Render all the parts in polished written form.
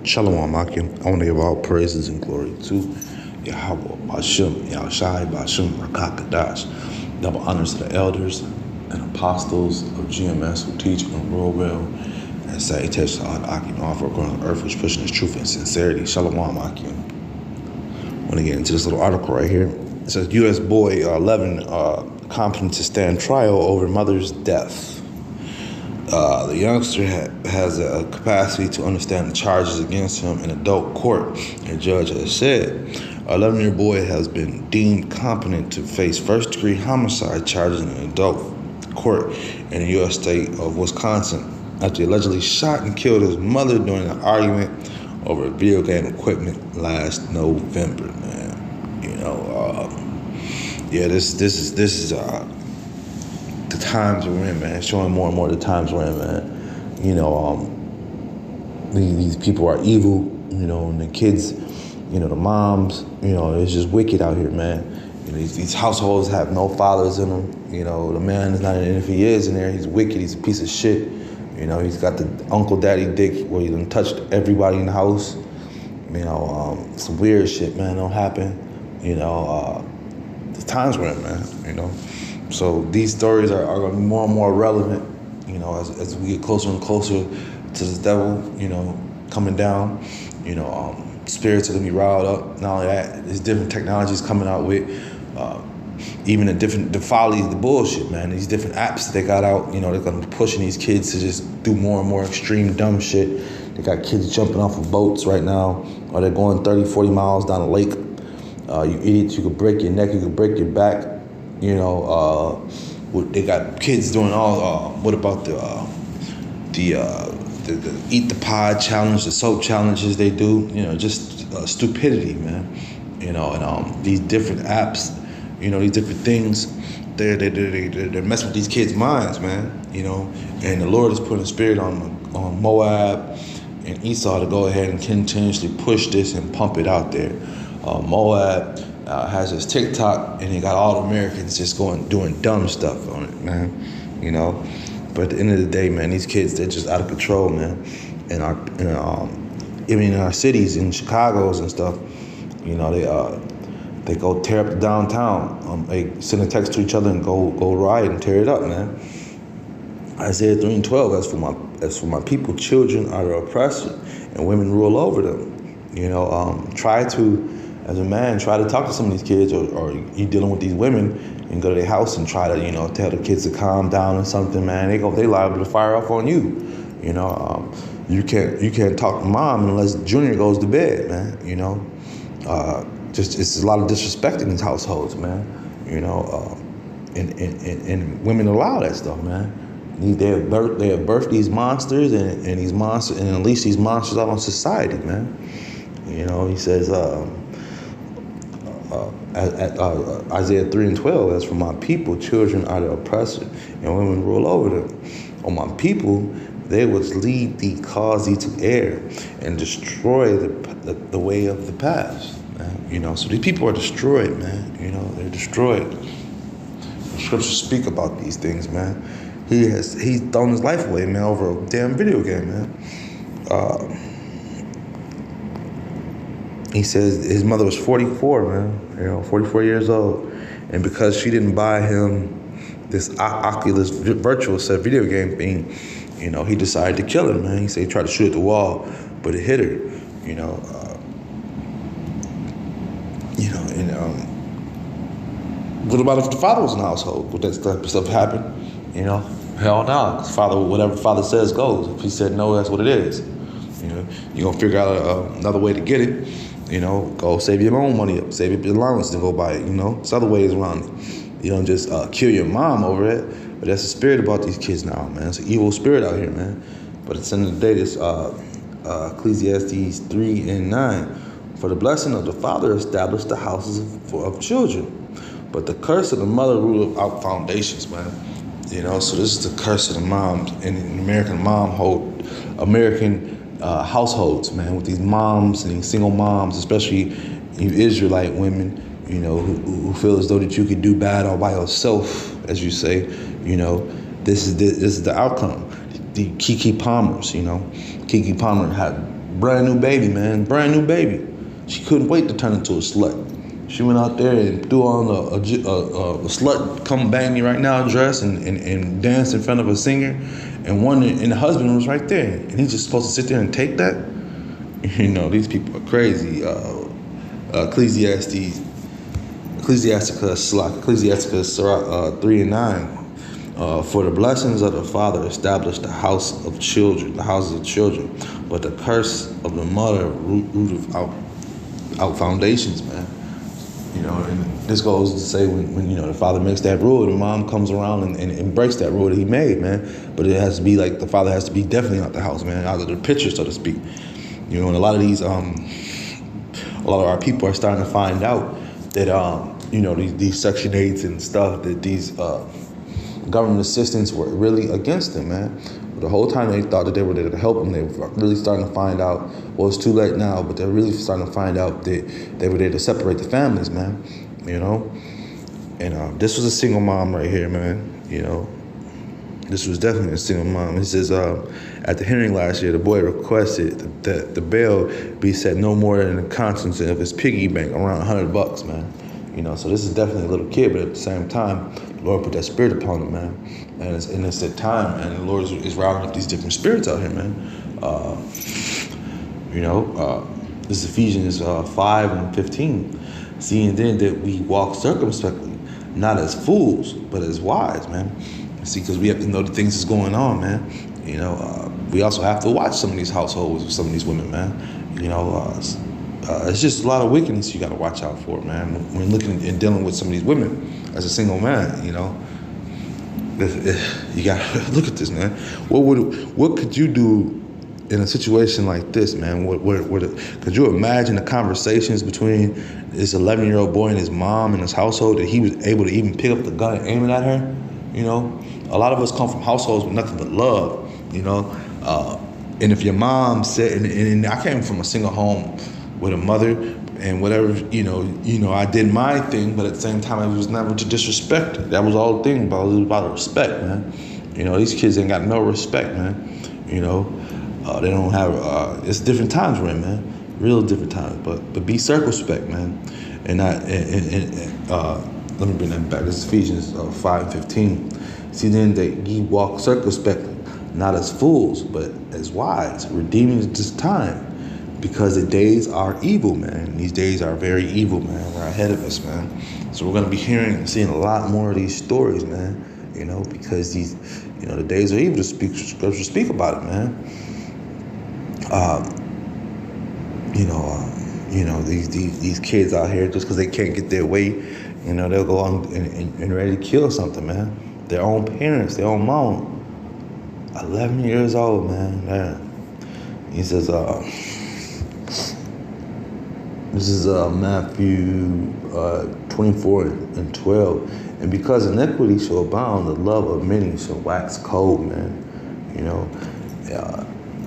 Shalom Akim. I want to give all praises and glory to Yahweh, Bashem, Yahushai, Bashem, Rakakadash. Double honors to the elders and apostles of GMS who teach and rule well. And salutations to all the Akim offer on earth, which pushing his truth and sincerity. Shalom Akim. I want to get into this little article right here. It says, U.S. boy 11 competent to stand trial over mother's death. The youngster has a capacity to understand the charges against him in adult court. The judge has said, an 11-year boy has been deemed competent to face first-degree homicide charges in an adult court in the U.S. state of Wisconsin after he allegedly shot and killed his mother during an argument over video game equipment last November. Man, this is the times we're in, man. Showing more and more the times we're in, man. These people are evil, and the kids, the moms, it's just wicked out here, man. These households have no fathers in them. The man is not, and if he is in there, he's wicked. He's a piece of shit. He's got the uncle daddy dick where he done touched everybody in the house. Some weird shit, man, don't happen. The times we're in, man, So these stories are going to be more and more relevant, as we get closer and closer to the devil, coming down. Spirits are going to be riled up. Not only that, there's different technologies coming out with, even the folly, the bullshit, man. These different apps that they got out, they're going to be pushing these kids to just do more and more extreme dumb shit. They got kids jumping off of boats right now, or they're going 30, 40 miles down a lake. You idiots, you could break your neck, you could break your back. They got kids doing all. What about the eat the pod challenge, the soap challenges they do? Just stupidity, man. And these different apps, these different things, they're messing with these kids' minds, man. And the Lord is putting a spirit on Moab and Esau to go ahead and continuously push this and pump it out there. Moab has his TikTok, and he got all the Americans just doing dumb stuff on it, man. But at the end of the day, man, these kids, they're just out of control, man. In our cities, in Chicago's and stuff, they go tear up the downtown. They send a text to each other and go riot and tear it up, man. Isaiah 3:12, as for my people, children are the oppressor, and women rule over them. As a man, try to talk to some of these kids, or you dealing with these women, and go to their house and try to, tell the kids to calm down or something, man. They liable to fire off on you. You can't talk to mom unless Junior goes to bed, man. It's a lot of disrespect in these households, man. And women allow that stuff, man. They have birthed these monsters, and these monsters, and unleash these monsters out on society, man. He says. Isaiah 3:12, as for my people, children are the oppressor, and women rule over them. On my people, they would lead thee, cause thee to err, and destroy the way of the past. Man. So these people are destroyed, man. They're destroyed. The scriptures speak about these things, man. He's thrown his life away, man, over a damn video game, man. He says his mother was 44, man, 44 years old. And because she didn't buy him this Oculus virtual set video game thing, he decided to kill her, man. He said he tried to shoot at the wall, but it hit her, what about if the father was in the household? Would that type of stuff happen? Hell no. Because whatever father says goes. If he said no, that's what it is. You're going to figure out another way to get it. Go save your own money up, save your allowance to go buy it, There's other ways around it. You don't just kill your mom over it, but that's the spirit about these kids now, man. It's an evil spirit out here, man. But at the end of the day, this Ecclesiastes 3:9, for the blessing of the father established the houses of children, but the curse of the mother ruled out foundations, man. So this is the curse of the moms in the American households, man, with these moms and these single moms, especially you Israelite women, who feel as though that you could do bad all by yourself, as you say. This is the outcome. The Keke Palmers, Keke Palmer had brand new baby, man, brand new baby. She couldn't wait to turn into a slut. She went out there and threw on a slut come bang me right now dress and danced in front of a singer, and the husband was right there, and he's just supposed to sit there and take that. You know, these people are crazy. Ecclesiastes 3:9. For the blessings of the father establish the houses of children, but the curse of the mother root out foundations, man. You know, and this goes to say when the father makes that rule, the mom comes around and breaks that rule that he made, man. But it has to be like the father has to be definitely out the house, man, out of the picture, so to speak. You know, and a lot of our people are starting to find out that these Section 8s and stuff, that these government assistants were really against them, man. But the whole time they thought that they were there to help them. They were really starting to find out, well, it's too late now, but they're really starting to find out that they were there to separate the families, man. You know? And this was a single mom right here, man. You know? This was definitely a single mom. It says, at the hearing last year, the boy requested that the bail be set no more than the contents of his piggy bank, around $100, man. You know, so this is definitely a little kid, but at the same time, the Lord put that spirit upon him, man. And it's that time, and the Lord is routing up these different spirits out here, man. This is Ephesians 5:15. Seeing then that we walk circumspectly, not as fools, but as wise, man. See, because we have to know the things that's going on, man. You know, we also have to watch some of these households with some of these women, man. You know, it's just a lot of wickedness you got to watch out for, man. When looking and dealing with some of these women as a single man, you know, you got to look at this, man. What could you do in a situation like this, man? Could you imagine the conversations between this 11-year-old boy and his mom in his household, that he was able to even pick up the gun and aim it at her? You know, a lot of us come from households with nothing but love, you know. And if your mom said, and I came from a single home with a mother, and whatever, you know, I did my thing, but at the same time, it was never to disrespect her. That was all the thing about it. It was about respect, man. You know, these kids ain't got no respect, man. You know, they don't have. It's different times we're in, man. Real different times. But be circumspect, man. And let me bring that back. This is Ephesians 5:15. See then that ye walk circumspectly, not as fools, but as wise, redeeming this time, because the days are evil, man. These days are very evil, man. They're ahead of us, man. So we're going to be seeing a lot more of these stories, man. You know, because the days are evil. The scriptures speak about it, man. These kids out here, just because they can't get their way, you know, they'll go on and ready to kill something, man. Their own parents, their own mom. 11 years old, man. He says, this is Matthew 24:12. And because iniquity shall abound, the love of many shall wax cold, man. You know,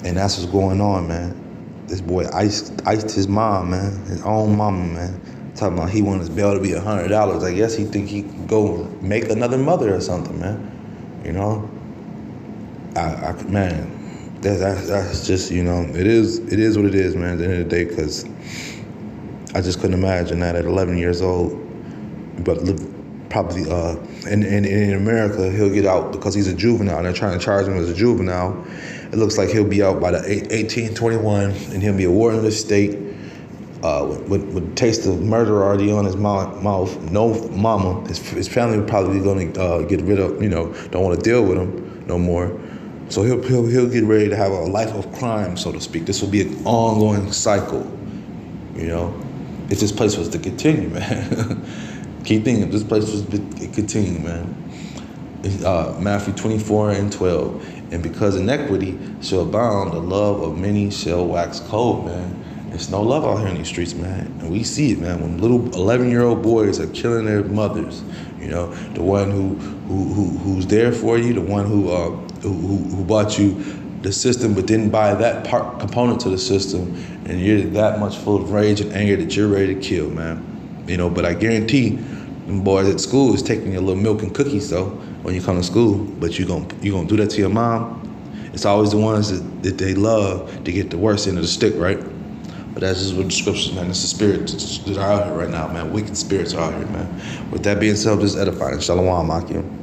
and that's what's going on, man. This boy iced his mom, man, his own mama, man. Talking about he wanted his bail to be $100. I guess he think he could go make another mother or something, man. You know, man, that's just, you know, it is what it is, man. At the end of the day, because I just couldn't imagine that at 11 years old. But probably in America, he'll get out because he's a juvenile, and they're trying to charge him as a juvenile. It looks like he'll be out by the 1821, and he'll be a warden of the state with a taste of murder already on his mouth. No mama. His family would probably be going to get rid of, you know, don't want to deal with him no more. So he'll get ready to have a life of crime, so to speak. This will be an ongoing cycle, you know. If this place was to continue, man. Keep thinking, if this place was to continue, man. Matthew 24:12. And because iniquity shall abound, the love of many shall wax cold, man. There's no love out here in these streets, man. And we see it, man. When little 11-year-old boys are killing their mothers, you know, the one who's there for you, the one who bought you the system but didn't buy that component to the system, and you're that much full of rage and anger that you're ready to kill, man. You know, but I guarantee them boys at school is taking your little milk and cookies though when you come to school. But you gonna do that to your mom It's always the ones that they love to get the worst end of the stick, right? But that's just what the scriptures, man. It's the spirits that are out here right now, man. Wicked spirits are out here, man. With that being said, just edifying. Shalom, Akim.